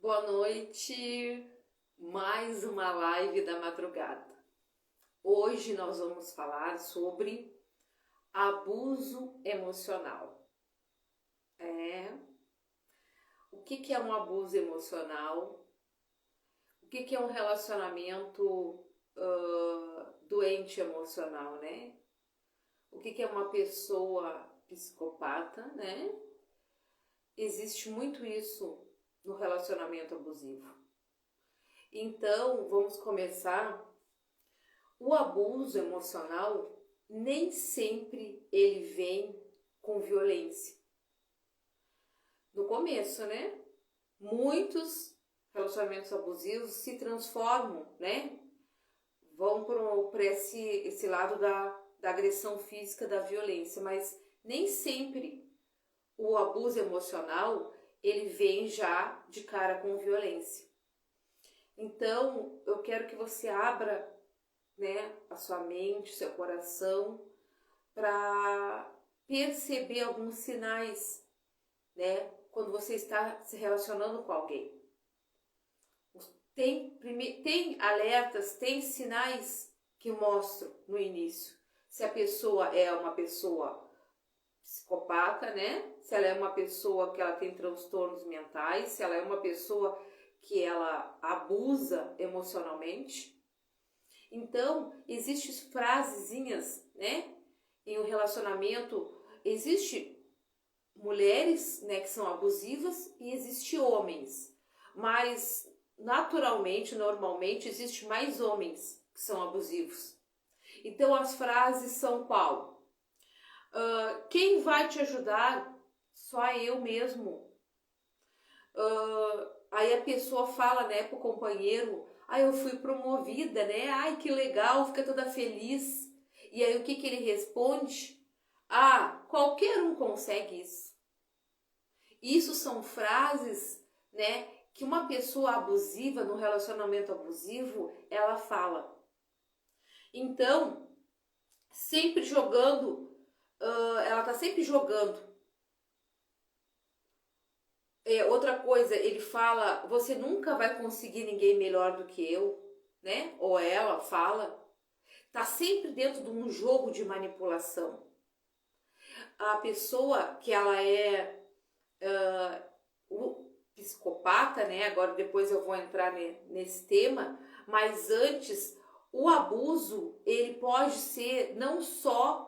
Boa noite, mais uma live da madrugada. Hoje nós vamos falar sobre abuso emocional. O que é um abuso emocional? O que é um relacionamento doente emocional, né? O que é uma pessoa psicopata, né? Existe muito isso no relacionamento abusivo. Então, vamos começar. O abuso emocional nem sempre ele vem com violência. No começo, né? Muitos relacionamentos abusivos se transformam, né? Vão para esse lado da agressão física, da violência, mas nem sempre o abuso emocional ele vem já de cara com violência. Então, eu quero que você abra, né, a sua mente, seu coração, para perceber alguns sinais, né, quando você está se relacionando com alguém. Tem alertas, tem sinais que mostram no início se a pessoa é uma pessoa psicopata, né? Se ela é uma pessoa que ela tem transtornos mentais, se ela é uma pessoa que ela abusa emocionalmente. Então, existem frasezinhas, né? Em um relacionamento, existe mulheres, né, que são abusivas e existe homens. Mas, naturalmente, normalmente, existe mais homens que são abusivos. Então, as frases são qual? Quem vai te ajudar? Só eu mesmo. Aí a pessoa fala, né, pro companheiro, eu fui promovida, né? Ai, que legal, fica toda feliz. E aí o que ele responde? Qualquer um consegue isso. Isso são frases, né, que uma pessoa abusiva, no relacionamento abusivo, ela fala. Então, sempre jogando, ela tá sempre jogando. Outra coisa, ele fala, você nunca vai conseguir ninguém melhor do que eu, né? Ou ela fala, tá sempre dentro de um jogo de manipulação. A pessoa que ela é o psicopata, né? Agora depois eu vou entrar nesse tema, mas antes, o abuso, ele pode ser não só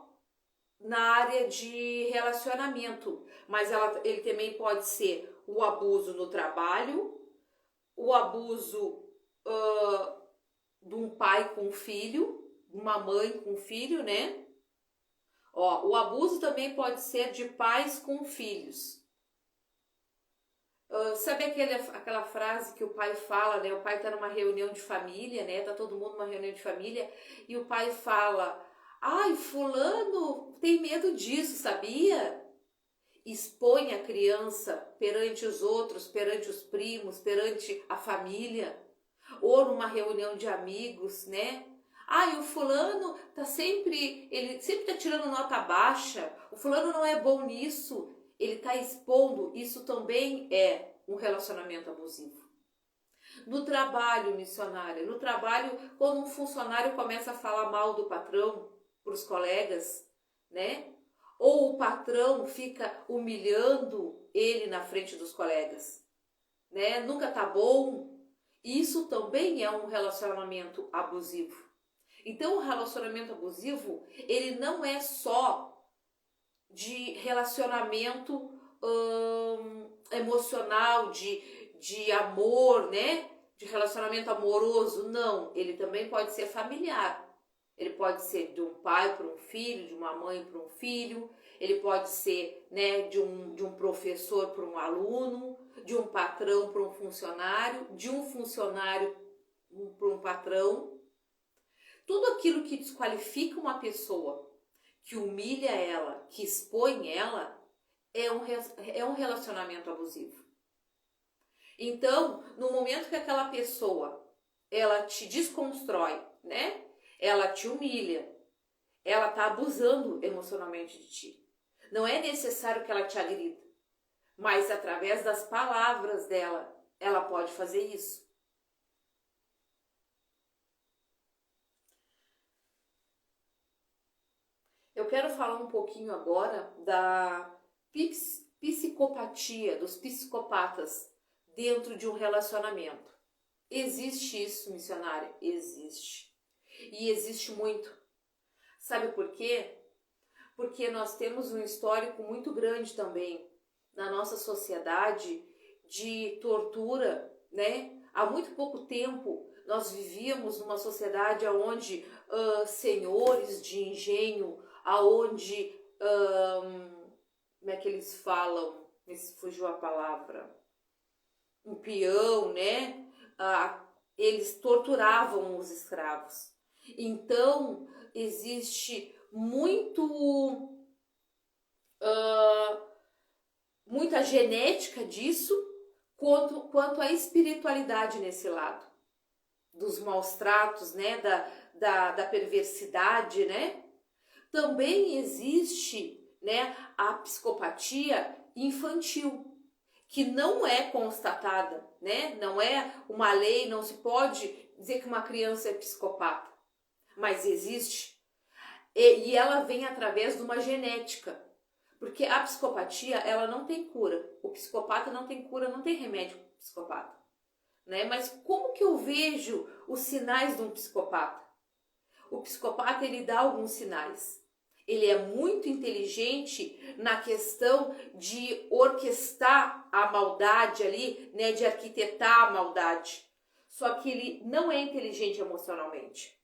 na área de relacionamento, mas ele também pode ser o abuso no trabalho, o abuso de um pai com filho, uma mãe com filho, né? O abuso também pode ser de pais com filhos. Sabe aquela frase que o pai fala, né? O pai tá numa reunião de família, né? Tá todo mundo numa reunião de família e o pai fala: fulano tem medo disso, sabia? Expõe a criança perante os outros, perante os primos, perante a família, ou numa reunião de amigos, né? O fulano ele sempre tá tirando nota baixa, o fulano não é bom nisso, ele tá expondo, isso também é um relacionamento abusivo. No trabalho, missionária, no trabalho, quando um funcionário começa a falar mal do patrão para os colegas, né? Ou o patrão fica humilhando ele na frente dos colegas, né? Nunca tá bom. Isso também é um relacionamento abusivo. Então, o relacionamento abusivo, ele não é só de relacionamento emocional, de amor, né? De relacionamento amoroso. Não, ele também pode ser familiar. Ele pode ser de um pai para um filho, de uma mãe para um filho. Ele pode ser, né, de um professor para um aluno, de um patrão para um funcionário, de um funcionário para um patrão. Tudo aquilo que desqualifica uma pessoa, que humilha ela, que expõe ela, é um relacionamento abusivo. Então, no momento que aquela pessoa, ela te desconstrói, né? Ela te humilha, ela está abusando emocionalmente de ti. Não é necessário que ela te agrida, mas através das palavras dela, ela pode fazer isso. Eu quero falar um pouquinho agora da psicopatia, dos psicopatas dentro de um relacionamento. Existe isso, missionária? Existe. E existe muito. Sabe por quê? Porque nós temos um histórico muito grande também na nossa sociedade de tortura, né? Há muito pouco tempo nós vivíamos numa sociedade onde senhores de engenho, aonde como é que eles falam? Me fugiu a palavra. Um peão, né? Eles torturavam os escravos. Então existe muita genética disso quanto à espiritualidade nesse lado. Dos maus tratos, né? Da perversidade, né? Também existe, né, a psicopatia infantil, que não é constatada, né? Não é uma lei, não se pode dizer que uma criança é psicopata, mas existe. E ela vem através de uma genética, porque a psicopatia, ela não tem cura. O psicopata não tem cura, não tem remédio para o psicopata, né? Mas como que eu vejo os sinais de um psicopata? O psicopata, ele dá alguns sinais. Ele é muito inteligente na questão de orquestrar a maldade ali, né, de arquitetar a maldade. Só que ele não é inteligente emocionalmente.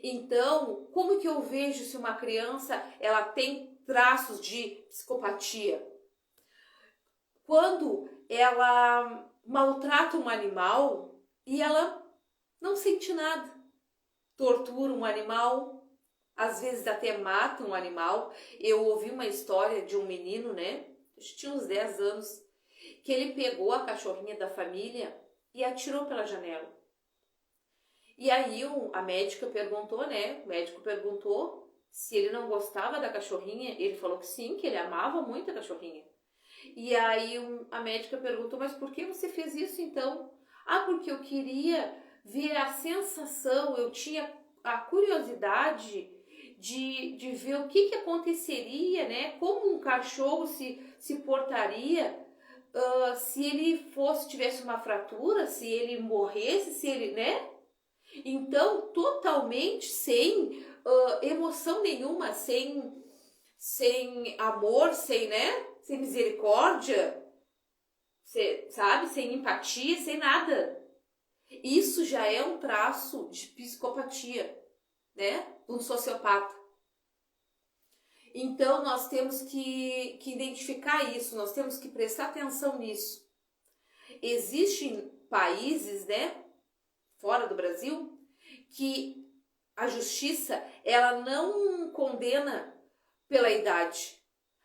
Então, como que eu vejo se uma criança ela tem traços de psicopatia? Quando ela maltrata um animal e ela não sente nada. Tortura um animal, às vezes até mata um animal. Eu ouvi uma história de um menino, né? Acho que tinha uns 10 anos, que ele pegou a cachorrinha da família e atirou pela janela. E aí a médica perguntou, né? O médico perguntou se ele não gostava da cachorrinha. Ele falou que sim, que ele amava muito a cachorrinha. E aí a médica perguntou, mas por que você fez isso então? Ah, porque eu queria ver a sensação, eu tinha a curiosidade de ver o que aconteceria, né? Como um cachorro se portaria se ele tivesse uma fratura, se ele morresse, se ele, né? Então, totalmente sem emoção nenhuma, sem amor, né? Sem misericórdia, sabe? Sem empatia, sem nada. Isso já é um traço de psicopatia, né? Um sociopata. Então, nós temos que identificar isso, nós temos que prestar atenção nisso. Existem países, né, fora do Brasil, que a justiça, ela não condena pela idade,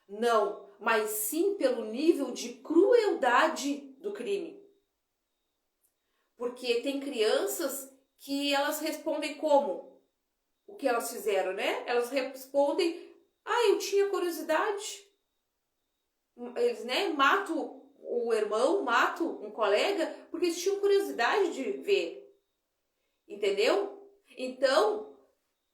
não, mas sim pelo nível de crueldade do crime. Porque tem crianças que elas respondem como? O que elas fizeram, né? Elas respondem, eu tinha curiosidade. Eles, né, matam o irmão, matam um colega, porque eles tinham curiosidade de ver. Entendeu? Então,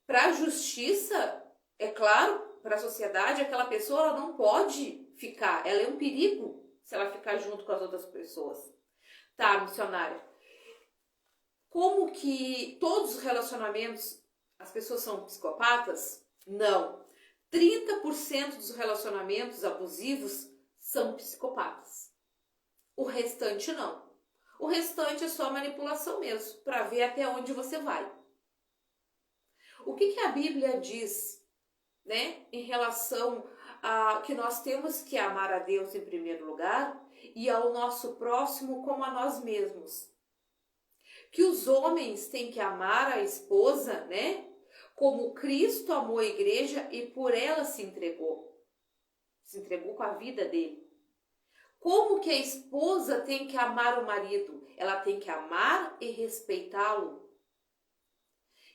para a justiça, é claro, para a sociedade, aquela pessoa ela não pode ficar. Ela é um perigo se ela ficar junto com as outras pessoas. Tá, missionária? Como que todos os relacionamentos, as pessoas são psicopatas? Não. 30% dos relacionamentos abusivos são psicopatas. O restante não. O restante é só manipulação mesmo, para ver até onde você vai. O que a Bíblia diz, né, em relação a que nós temos que amar a Deus em primeiro lugar e ao nosso próximo como a nós mesmos? Que os homens têm que amar a esposa, né, como Cristo amou a igreja e por ela se entregou com a vida dele. Como que a esposa tem que amar o marido? Ela tem que amar e respeitá-lo.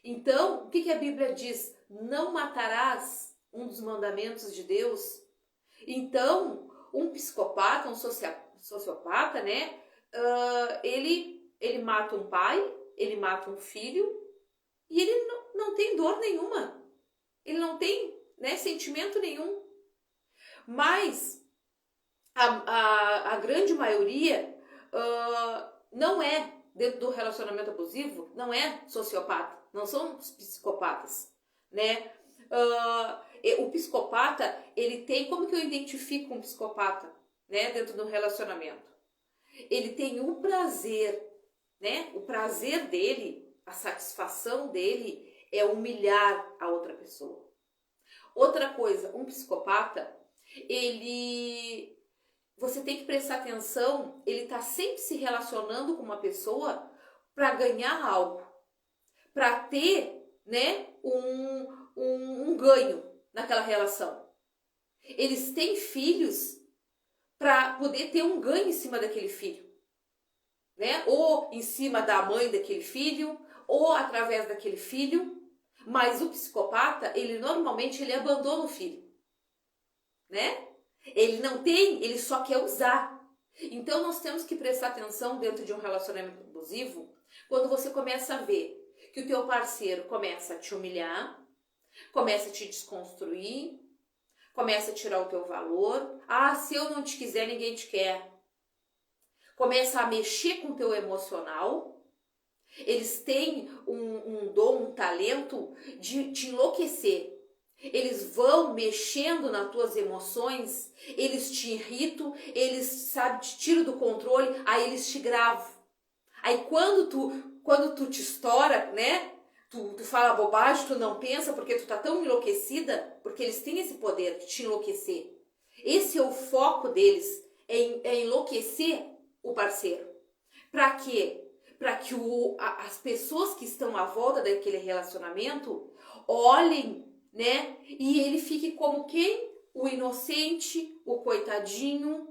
Então, o que a Bíblia diz? Não matarás, um dos mandamentos de Deus. Então, um psicopata, um sociopata, né? ele mata um pai, ele mata um filho e ele não tem dor nenhuma. Ele não tem, né, sentimento nenhum. Mas a grande maioria não é, dentro do relacionamento abusivo, não é sociopata, não são psicopatas, né? O psicopata, ele tem, como que eu identifico um psicopata, né, dentro do relacionamento? Ele tem o prazer, né? O prazer dele, a satisfação dele é humilhar a outra pessoa. Outra coisa, um psicopata, você tem que prestar atenção, ele está sempre se relacionando com uma pessoa para ganhar algo, para ter, né, um ganho naquela relação. Eles têm filhos para poder ter um ganho em cima daquele filho, né? Ou em cima da mãe daquele filho, ou através daquele filho. Mas o psicopata, ele normalmente ele abandona o filho, né? Ele só quer usar. Então nós temos que prestar atenção dentro de um relacionamento abusivo, quando você começa a ver que o teu parceiro começa a te humilhar, começa a te desconstruir, começa a tirar o teu valor. Ah, se eu não te quiser, ninguém te quer. Começa a mexer com o teu emocional. Eles têm um dom, um talento de te enlouquecer. Eles vão mexendo nas tuas emoções, eles te irritam, eles, sabe, te tiram do controle, aí eles te gravam. Aí quando tu te estoura, né? Tu fala bobagem, tu não pensa porque tu tá tão enlouquecida, porque eles têm esse poder de te enlouquecer. Esse é o foco deles, é enlouquecer o parceiro. Para quê? Para que as pessoas que estão à volta daquele relacionamento olhem, né? E ele fique como quem? O inocente, o coitadinho.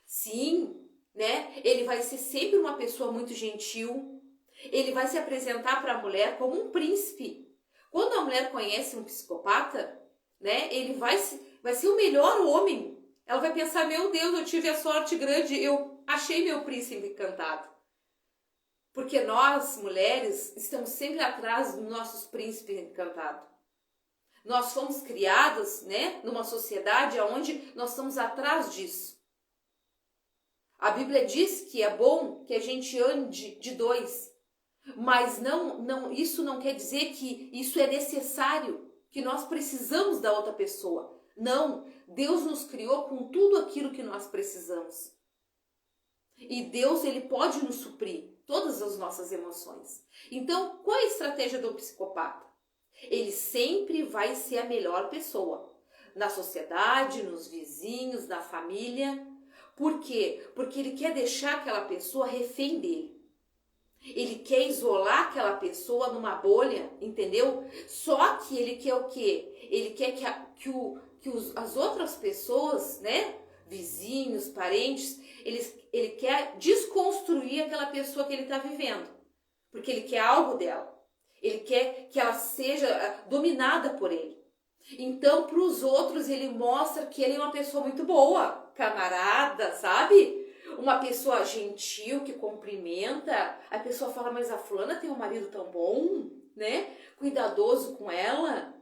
Sim, né? Ele vai ser sempre uma pessoa muito gentil. Ele vai se apresentar para a mulher como um príncipe. Quando a mulher conhece um psicopata, né? Ele vai ser o melhor homem. Ela vai pensar, meu Deus, eu tive a sorte grande, eu achei meu príncipe encantado. Porque nós, mulheres, estamos sempre atrás dos nossos príncipes encantados. Nós fomos criadas, né, numa sociedade onde nós estamos atrás disso. A Bíblia diz que é bom que a gente ande de dois, mas isso não quer dizer que isso é necessário, que nós precisamos da outra pessoa. Não, Deus nos criou com tudo aquilo que nós precisamos. E Deus, ele pode nos suprir todas as nossas emoções. Então, qual é a estratégia do psicopata? Ele sempre vai ser a melhor pessoa. Na sociedade, nos vizinhos, na família. Por quê? Porque ele quer deixar aquela pessoa refém dele. Ele quer isolar aquela pessoa numa bolha, entendeu? Só que ele quer o quê? Ele quer as outras pessoas, né? Vizinhos, parentes, ele quer desconstruir aquela pessoa que ele está vivendo. Porque ele quer algo dela. Ele quer que ela seja dominada por ele. Então, para os outros, ele mostra que ele é uma pessoa muito boa, camarada, sabe? Uma pessoa gentil, que cumprimenta. A pessoa fala, mas a fulana tem um marido tão bom, né? Cuidadoso com ela.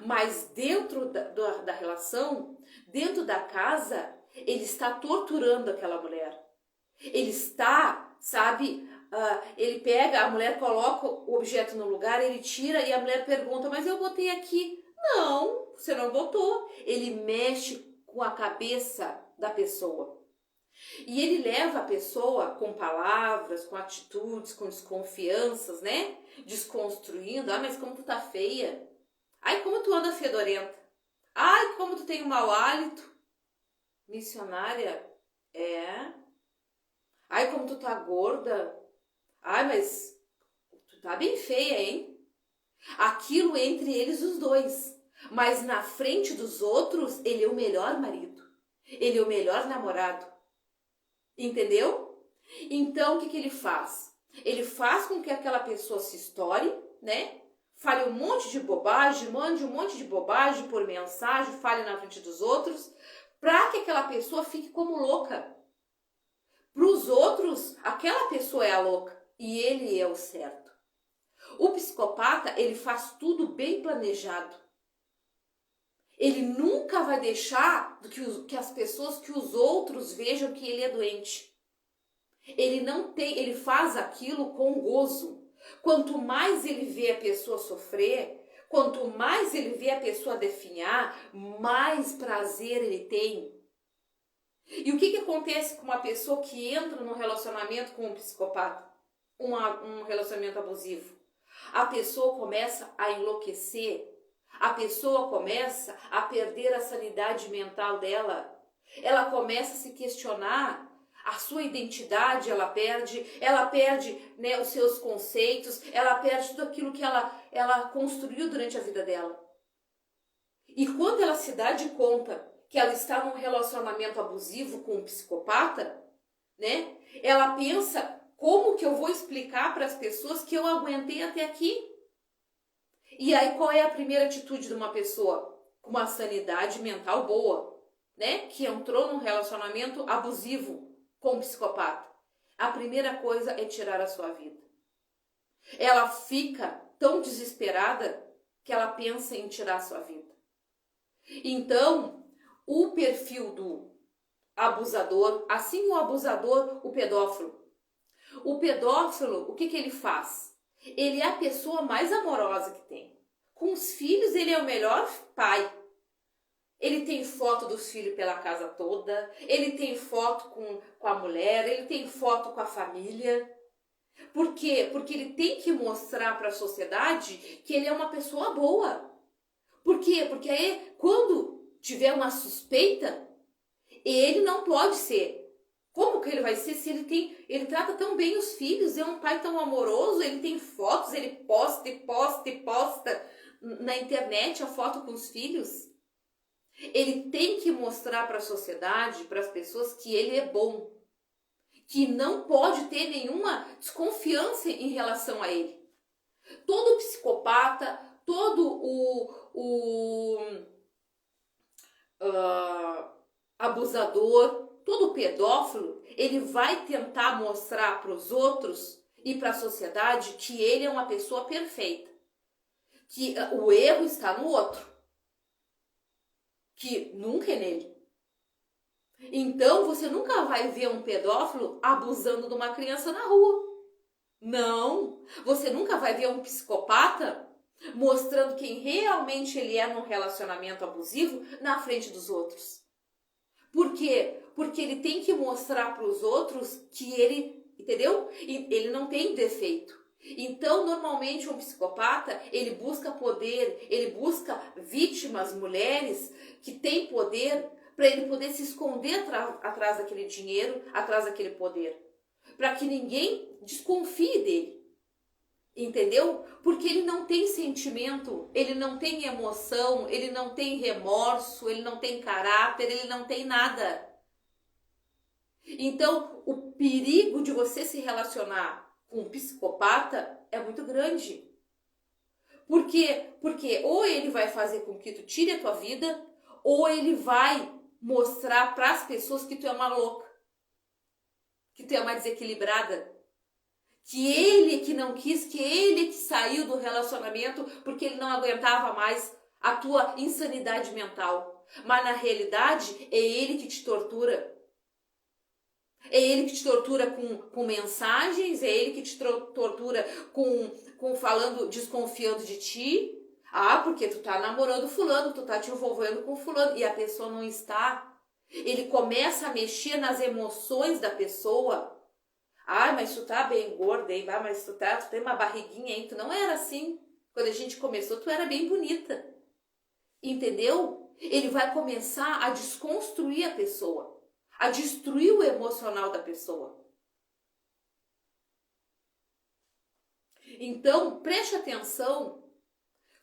Mas dentro da relação, dentro da casa, ele está torturando aquela mulher. Ele está, sabe, ele pega, a mulher coloca o objeto no lugar, ele tira e a mulher pergunta, mas eu botei aqui. Não, você não botou. Ele mexe com a cabeça da pessoa. E ele leva a pessoa com palavras, com atitudes, com desconfianças, né? Desconstruindo. Ah, mas como tu tá feia. Ai, como tu anda fedorenta. Ai, como tu tem um mau hálito. Missionária, é. Ai, como tu tá gorda. Ai, mas tu tá bem feia, hein? Aquilo entre eles os dois. Mas na frente dos outros, ele é o melhor marido. Ele é o melhor namorado. Entendeu? Então, o que ele faz? Ele faz com que aquela pessoa se estoure, né? Fale um monte de bobagem, mande um monte de bobagem por mensagem, fale na frente dos outros, para que aquela pessoa fique como louca. Para os outros, aquela pessoa é a louca e ele é o certo. O psicopata, ele faz tudo bem planejado. Ele nunca vai deixar que as pessoas, que os outros vejam que ele é doente. Ele faz aquilo com gozo. Quanto mais ele vê a pessoa sofrer, quanto mais ele vê a pessoa definhar, mais prazer ele tem. E o que acontece com uma pessoa que entra num relacionamento com um psicopata? Um relacionamento abusivo? A pessoa começa a enlouquecer. A pessoa começa a perder a sanidade mental dela. Ela começa a se questionar. A sua identidade ela perde, né, os seus conceitos, ela perde tudo aquilo que ela construiu durante a vida dela. E quando ela se dá de conta que ela está num relacionamento abusivo com um psicopata, né? Ela pensa, como que eu vou explicar para as pessoas que eu aguentei até aqui? E aí qual é a primeira atitude de uma pessoa com uma sanidade mental boa, né? Que entrou num relacionamento abusivo com um psicopata? A primeira coisa é tirar a sua vida. Ela fica tão desesperada que ela pensa em tirar a sua vida. Então, o perfil do abusador, assim o abusador, o pedófilo. O pedófilo, o que ele faz? Ele é a pessoa mais amorosa que tem. Com os filhos, ele é o melhor pai. Ele tem foto dos filhos pela casa toda, ele tem foto com a mulher, ele tem foto com a família. Por quê? Porque ele tem que mostrar para a sociedade que ele é uma pessoa boa. Por quê? Porque aí, quando tiver uma suspeita, ele não pode ser. Como que ele vai ser se ele trata tão bem os filhos, é um pai tão amoroso, ele tem fotos, ele posta na internet a foto com os filhos? Ele tem que mostrar para a sociedade, para as pessoas, que ele é bom, que não pode ter nenhuma desconfiança em relação a ele. Todo psicopata, todo abusador, todo pedófilo, ele vai tentar mostrar para os outros e para a sociedade que ele é uma pessoa perfeita, que o erro está no outro, que nunca é nele. Então você nunca vai ver um pedófilo abusando de uma criança na rua. Não, você nunca vai ver um psicopata mostrando quem realmente ele é num relacionamento abusivo na frente dos outros. Por quê? Porque ele tem que mostrar para os outros que ele, entendeu? Ele não tem defeito. Então, normalmente, um psicopata, ele busca poder, ele busca vítimas, mulheres que têm poder, para ele poder se esconder atrás daquele dinheiro, atrás daquele poder. Para que ninguém desconfie dele. Entendeu? Porque ele não tem sentimento, ele não tem emoção, ele não tem remorso, ele não tem caráter, ele não tem nada. Então, o perigo de você se relacionar com um psicopata é muito grande. Por quê? Porque ou ele vai fazer com que tu tire a tua vida, ou ele vai mostrar para as pessoas que tu é uma louca, que tu é uma desequilibrada. Que ele que não quis, que ele que saiu do relacionamento porque ele não aguentava mais a tua insanidade mental. Mas na realidade é ele que te tortura. É ele que te tortura com mensagens, é ele que te tortura com falando, desconfiando de ti. Ah, porque tu tá namorando fulano, tu tá te envolvendo com fulano e a pessoa não está. Ele começa a mexer nas emoções da pessoa. Ah, mas tu tá bem gorda, hein? Ah, mas tu tem uma barriguinha, hein? Tu não era assim. Quando a gente começou, tu era bem bonita. Entendeu? Ele vai começar a desconstruir a pessoa, a destruir o emocional da pessoa. Então, preste atenção,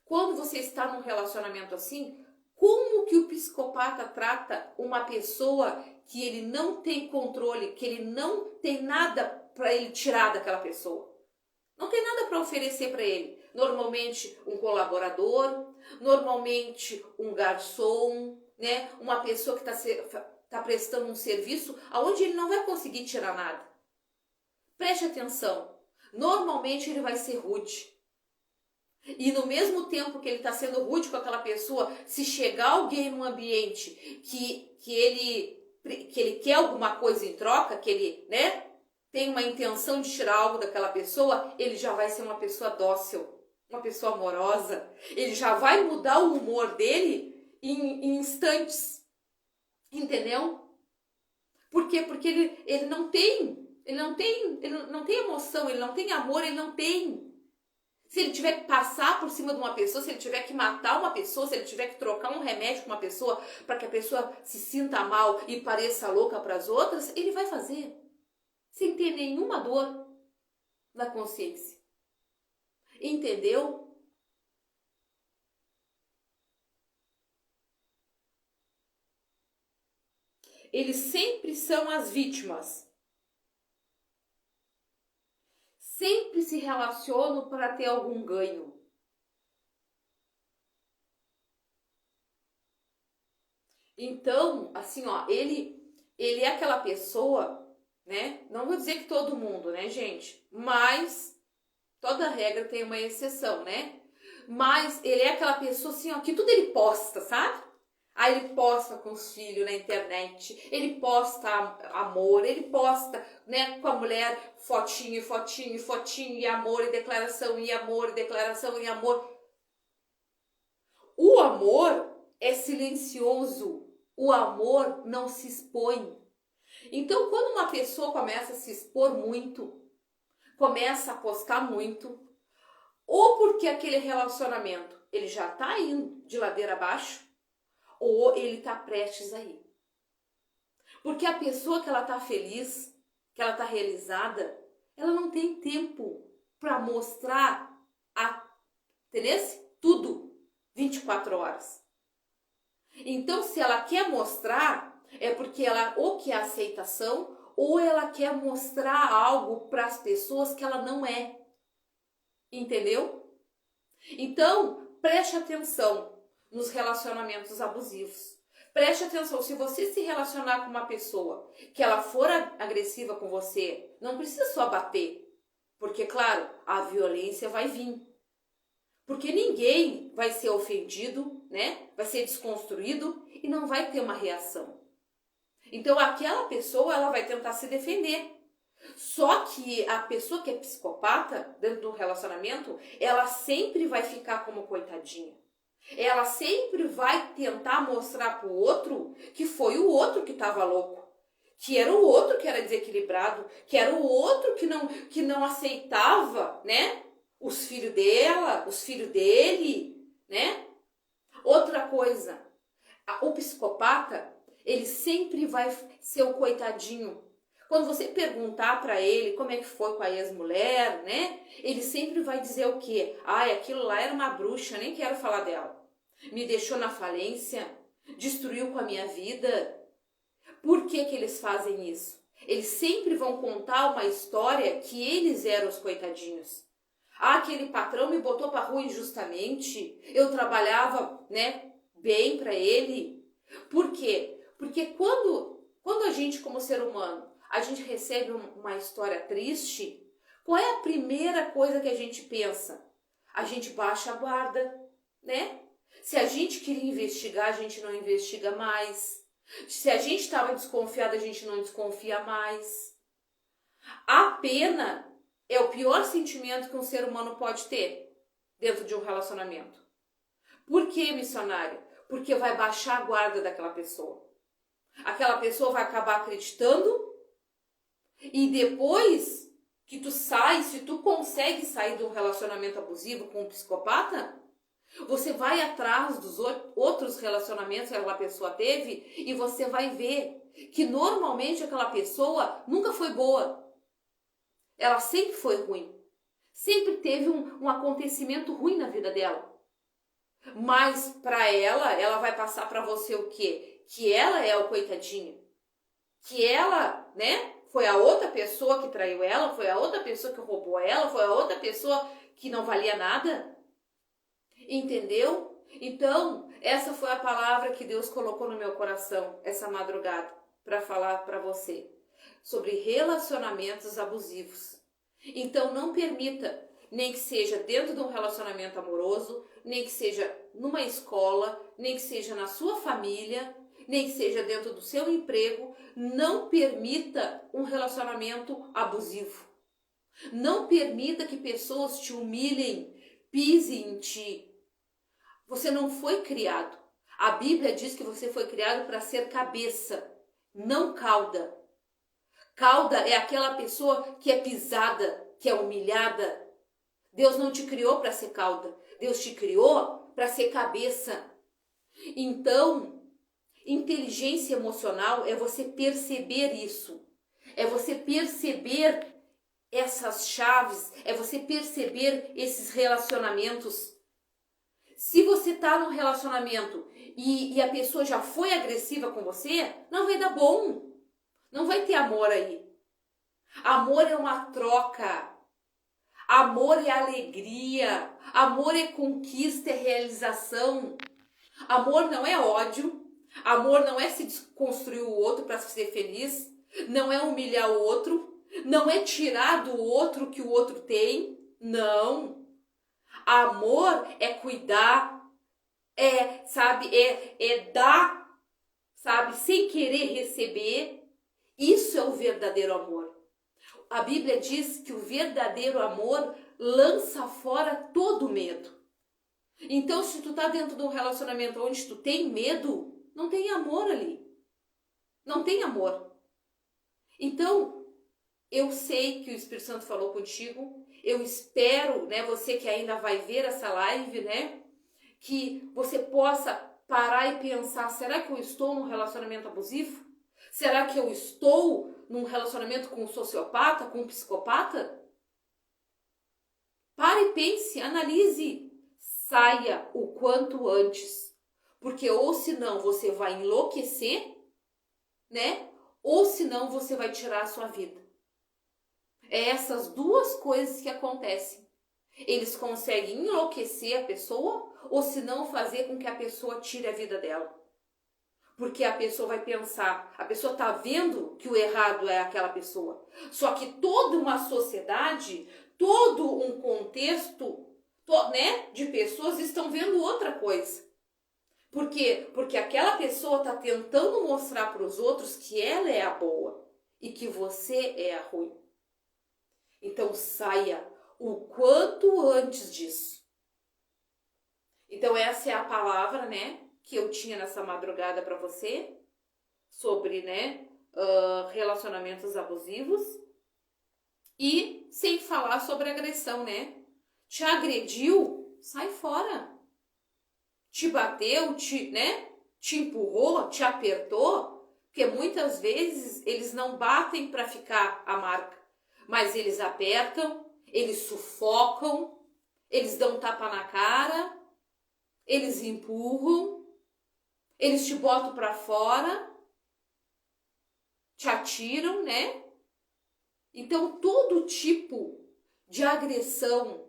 quando você está num relacionamento assim, como que o psicopata trata uma pessoa que ele não tem controle, que ele não tem nada para ele tirar daquela pessoa. Não tem nada para oferecer para ele. Normalmente um colaborador, normalmente um garçom, né? Uma pessoa que está está prestando um serviço aonde ele não vai conseguir tirar nada. Preste atenção. Normalmente ele vai ser rude. E no mesmo tempo que ele está sendo rude com aquela pessoa, se chegar alguém num ambiente que ele quer alguma coisa em troca, que ele, né, tem uma intenção de tirar algo daquela pessoa, ele já vai ser uma pessoa dócil, uma pessoa amorosa. Ele já vai mudar o humor dele em instantes. Entendeu? Por quê? Porque ele não tem emoção, ele não tem amor, ele não tem. Se ele tiver que passar por cima de uma pessoa, se ele tiver que matar uma pessoa, se ele tiver que trocar um remédio com uma pessoa para que a pessoa se sinta mal e pareça louca para as outras, ele vai fazer. Sem ter nenhuma dor na consciência. Entendeu? Eles sempre são as vítimas. Sempre se relacionam para ter algum ganho. Então, assim, ó, ele é aquela pessoa, né? Não vou dizer que todo mundo, né, gente? Mas toda regra tem uma exceção, né? Mas ele é aquela pessoa, assim, ó, que tudo ele posta, sabe? Aí ele posta com os filhos na internet, ele posta amor, ele posta, né, com a mulher fotinho, fotinho, fotinho, e amor, e declaração, e amor, e declaração, e amor. O amor é silencioso, o amor não se expõe. Então, quando uma pessoa começa a se expor muito, começa a postar muito, ou porque aquele relacionamento ele já está indo de ladeira abaixo, ou ele está prestes a ir. Porque a pessoa que ela está feliz, que ela está realizada, ela não tem tempo para mostrar tudo 24 horas. Então, se ela quer mostrar, é porque ela ou quer aceitação, ou ela quer mostrar algo para as pessoas que ela não é. Entendeu? Então, preste atenção nos relacionamentos abusivos. Preste atenção, se você se relacionar com uma pessoa que ela for agressiva com você, não precisa só bater, porque, claro, a violência vai vir. Porque ninguém vai ser ofendido, né? Vai ser desconstruído e não vai ter uma reação. Então, aquela pessoa, ela vai tentar se defender. Só que a pessoa que é psicopata, dentro do relacionamento, ela sempre vai ficar como coitadinha. Ela sempre vai tentar mostrar para o outro que foi o outro que estava louco, que era o outro que era desequilibrado, que era o outro que não aceitava, né? Os filhos dela, os filhos dele, né? Outra coisa, o psicopata, ele sempre vai ser o coitadinho. Quando você perguntar para ele como é que foi com a ex-mulher, né? Ele sempre vai dizer o quê? Ai, aquilo lá era uma bruxa, nem quero falar dela. Me deixou na falência, destruiu com a minha vida. Por que eles fazem isso? Eles sempre vão contar uma história que eles eram os coitadinhos. Ah, aquele patrão me botou para rua injustamente. Eu trabalhava, né, bem para ele. Por quê? Porque quando a gente, como ser humano, a gente recebe uma história triste, qual é a primeira coisa que a gente pensa? A gente baixa a guarda, né? Se a gente queria investigar, a gente não investiga mais. Se a gente estava desconfiado, a gente não desconfia mais. A pena é o pior sentimento que um ser humano pode ter dentro de um relacionamento. Por quê, missionário? Porque vai baixar a guarda daquela pessoa. Aquela pessoa vai acabar acreditando e depois que tu sai, se tu consegue sair de um relacionamento abusivo com um psicopata, você vai atrás dos outros relacionamentos que aquela pessoa teve e você vai ver que normalmente aquela pessoa nunca foi boa. Ela sempre foi ruim. Sempre teve um acontecimento ruim na vida dela. Mas para ela vai passar para você o quê? Que ela é o coitadinho. Que ela, né? Foi a outra pessoa que traiu ela, foi a outra pessoa que roubou ela, foi a outra pessoa que não valia nada. Entendeu? Então, essa foi a palavra que Deus colocou no meu coração essa madrugada para falar para você sobre relacionamentos abusivos. Então, não permita, nem que seja dentro de um relacionamento amoroso, nem que seja numa escola, nem que seja na sua família, nem que seja dentro do seu emprego, não permita um relacionamento abusivo. Não permita que pessoas te humilhem, pisem em ti. Você não foi criado. A Bíblia diz que você foi criado para ser cabeça, não cauda. Cauda é aquela pessoa que é pisada, que é humilhada. Deus não te criou para ser cauda. Deus te criou para ser cabeça. Então, inteligência emocional é você perceber isso. É você perceber essas chaves, é você perceber esses relacionamentos. Se você está num relacionamento e a pessoa já foi agressiva com você, não vai dar bom. Não vai ter amor aí. Amor é uma troca. Amor é alegria. Amor é conquista, é realização. Amor não é ódio. Amor não é se desconstruir o outro para ser feliz. Não é humilhar o outro. Não é tirar do outro o que o outro tem. Não. Amor é cuidar. É dar, sabe, sem querer receber. Isso é o verdadeiro amor. A Bíblia diz que o verdadeiro amor lança fora todo medo. Então, se tu tá dentro de um relacionamento onde tu tem medo, não tem amor ali. Não tem amor. Então, eu sei que o Espírito Santo falou contigo. Eu espero, né, você que ainda vai ver essa live, né, que você possa parar e pensar, será que eu estou num relacionamento abusivo? Será que eu estou num relacionamento com um sociopata, com um psicopata? Pare e pense, analise, saia o quanto antes. Porque ou senão você vai enlouquecer, né? Ou senão você vai tirar a sua vida. É essas duas coisas que acontecem. Eles conseguem enlouquecer a pessoa ou se não fazer com que a pessoa tire a vida dela. Porque a pessoa vai pensar, a pessoa está vendo que o errado é aquela pessoa. Só que toda uma sociedade, todo um contexto, né, de pessoas estão vendo outra coisa. Por quê? Porque aquela pessoa está tentando mostrar para os outros que ela é a boa e que você é a ruim. Então saia o quanto antes disso. Então essa é a palavra, né, que eu tinha nessa madrugada para você, sobre, né, relacionamentos abusivos. E sem falar sobre agressão, né? Te agrediu, sai fora. Te bateu, te empurrou, te apertou, porque muitas vezes eles não batem para ficar a marca, mas eles apertam, eles sufocam, eles dão tapa na cara, eles empurram, eles te botam para fora, te atiram, né? Então, todo tipo de agressão,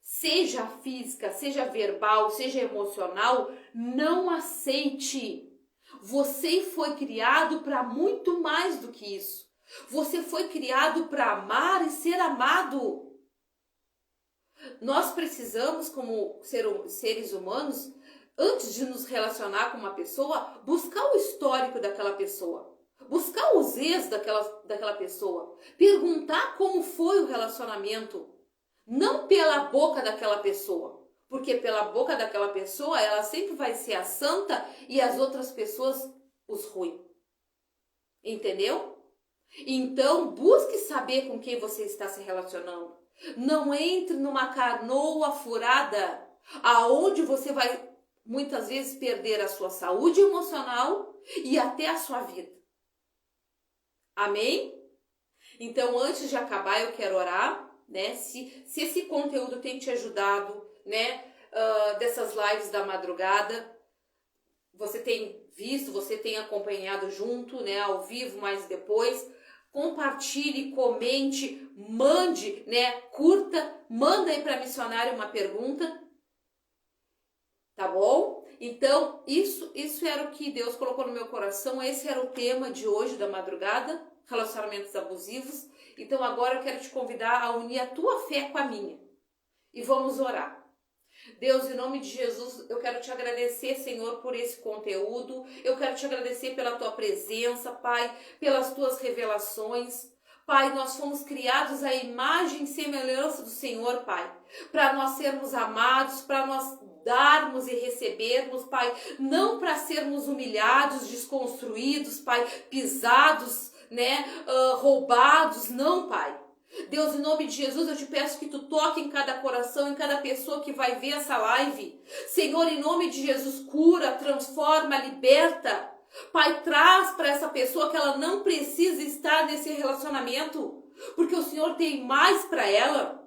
seja física, seja verbal, seja emocional, não aceite. Você foi criado para muito mais do que isso. Você foi criado para amar e ser amado. Nós precisamos, como seres humanos, antes de nos relacionar com uma pessoa, buscar o histórico daquela pessoa. Buscar os erros daquela pessoa. Perguntar como foi o relacionamento. Não pela boca daquela pessoa. Porque pela boca daquela pessoa, ela sempre vai ser a santa e as outras pessoas os ruins. Entendeu? Então, busque saber com quem você está se relacionando. Não entre numa canoa furada, aonde você vai muitas vezes perder a sua saúde emocional e até a sua vida. Amém? Então, antes de acabar, eu quero orar, né? Se esse conteúdo tem te ajudado, né? Dessas lives da madrugada, você tem visto, você tem acompanhado junto, né? Ao vivo, mas depois, compartilhe, comente, mande, né? Curta, manda aí para a missionária uma pergunta. Tá bom? Então, isso era o que Deus colocou no meu coração. Esse era o tema de hoje, da madrugada, relacionamentos abusivos. Então, agora eu quero te convidar a unir a tua fé com a minha. E vamos orar. Deus, em nome de Jesus, eu quero te agradecer, Senhor, por esse conteúdo. Eu quero te agradecer pela tua presença, Pai, pelas tuas revelações. Pai, nós fomos criados à imagem e semelhança do Senhor, Pai, para nós sermos amados, para nós darmos e recebermos, Pai, não para sermos humilhados, desconstruídos, Pai, pisados, né, roubados, não, Pai. Deus, em nome de Jesus, eu te peço que tu toque em cada coração, em cada pessoa que vai ver essa live. Senhor, em nome de Jesus, cura, transforma, liberta. Pai, traz para essa pessoa que ela não precisa estar nesse relacionamento, porque o Senhor tem mais para ela.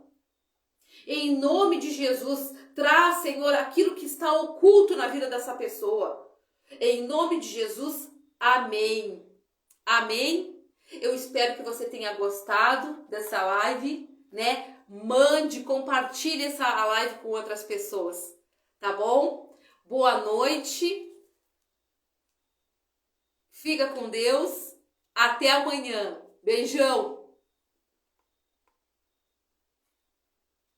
Em nome de Jesus, traz, Senhor, aquilo que está oculto na vida dessa pessoa. Em nome de Jesus, amém. Amém. Eu espero que você tenha gostado dessa live, né? Mande, compartilhe essa live com outras pessoas, tá bom? Boa noite. Fica com Deus. Até amanhã. Beijão.